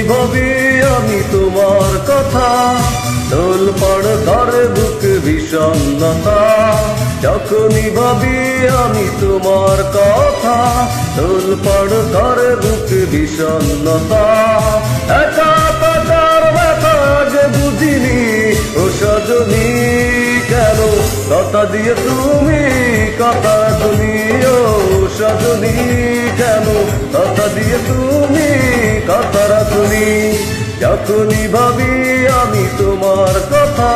ভাবি আমি তোমার কথা, তোলপাড় করে বুক বিষণ্ণতা। যখনই ভাবি আমি তোমার কথা, তোলপাড় করে বুক বিষণ্ণতা। একা পাতার ব্যথা যে বুঝিনি ও সজনী, কেন কথা দিয়ে তুমি কথা রাখনি ও সজনী, কেন কথা দিয়ে তুমি কথা রাখনি। যখনই ভাবি আমি তোমার কথা,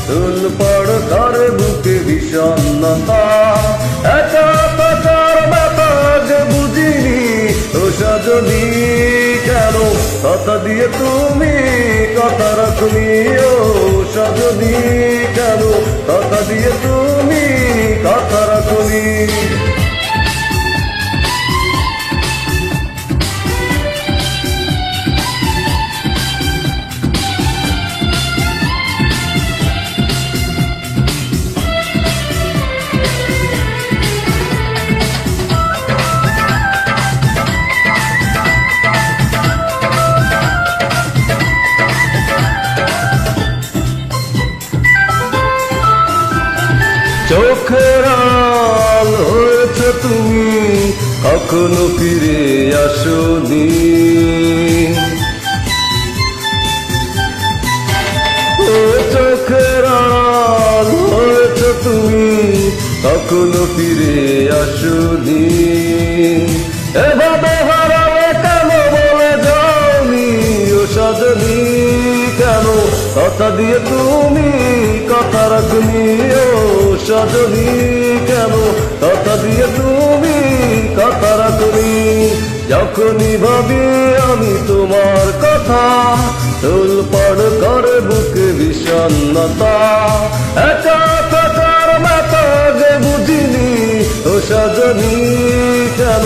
তোলপাড় করে বুকে বিষণ্ণতা। একা থাকার ব্যথা যে বুঝিনি ও সজনী, কেন কথা দিয়ে তুমি কথা রাখনি ও সজনী, কেন কথা দিয়ে তুমি কথা রাখনি। চোখের আড়াল হয়েছে তুমি, কখনো ফিরে আসোনি। চোখের আড়াল হয়েছে তুমি, কখনো ফিরে আসোনি। এভাবে হারাবে কেন বলে যাওনি ও সজনী, কেন কথা দিয়ে তুমি কথা রাখনি ও সজনী, কেন কথা দিয়ে তুমি কথা রাখনি। যখনই ভাবি আমি তোমার কথা, তোলপাড় করে বুকে বিষণ্ণতা। একা থাকার ব্যথা যে বুঝিনি ও সজনী, কেন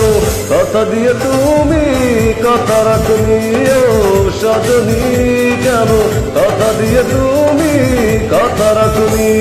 কথা দিয়ে তুমি কথা রাখনি ও সজনী, কেন কথা দিয়ে তুমি কথা রাখনি।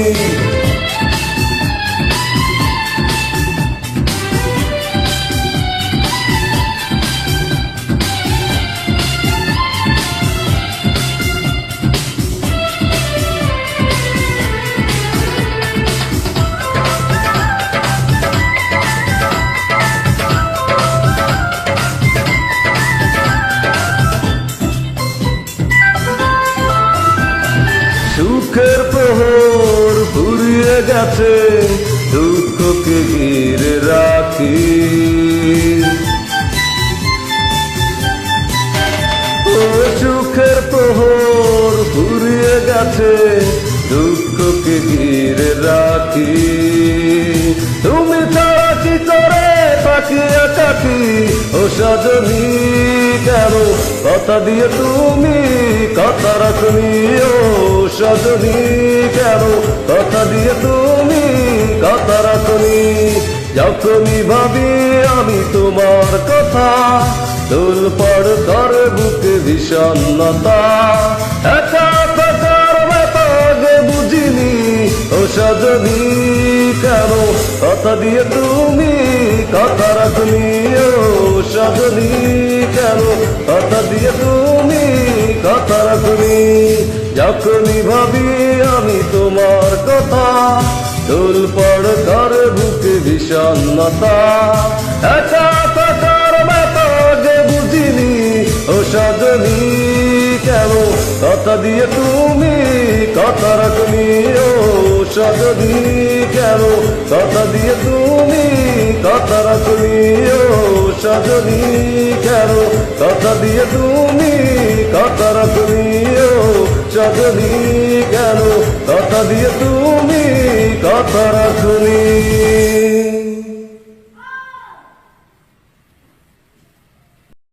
সুখের প্রহর ফুরিয়ে গেছে, দুঃখকে ঘিরে রাখি। ও সুখের প্রহর ফুরিয়ে গেছে, দুঃখকে ঘিরে রাখি। তুমি ছাড়া কি করে তাকিয়ে থাকি ও সজনী, কেন কথা দিয়ে তুমি কথা রাখনি ও সজনী, কেন কথা দিয়ে তুমি কথা রাখনি। যখনই ভাবি আমি তোমার কথা, তোলপাড় করে বুকে বিষণ্ণতা। একা থাকার ব্যথা যে বুঝিনি ও সজনী, কেন কথা দিয়ে তুমি কথা রাখনি ও সজনী, কেন কথা দিয়ে তুমি কথা রাখনি। যখনই ভাবি আমি তোমার কথা, তোলপাড় করে বুকে বিষণ্ণতা। একা থাকার ব্যথা যে বুঝিনি ও সজনী, কেন কথা দিয়ে তুমি কথা রাখনি ও সজনী, কেন কথা দিয়ে তুমি কথা রাখনি ও সজনী, কেন কথা দিয়ে তুমি কথা রাখনি ও সজনী, কেন কথা দিয়ে তুমি কথা রাখনি।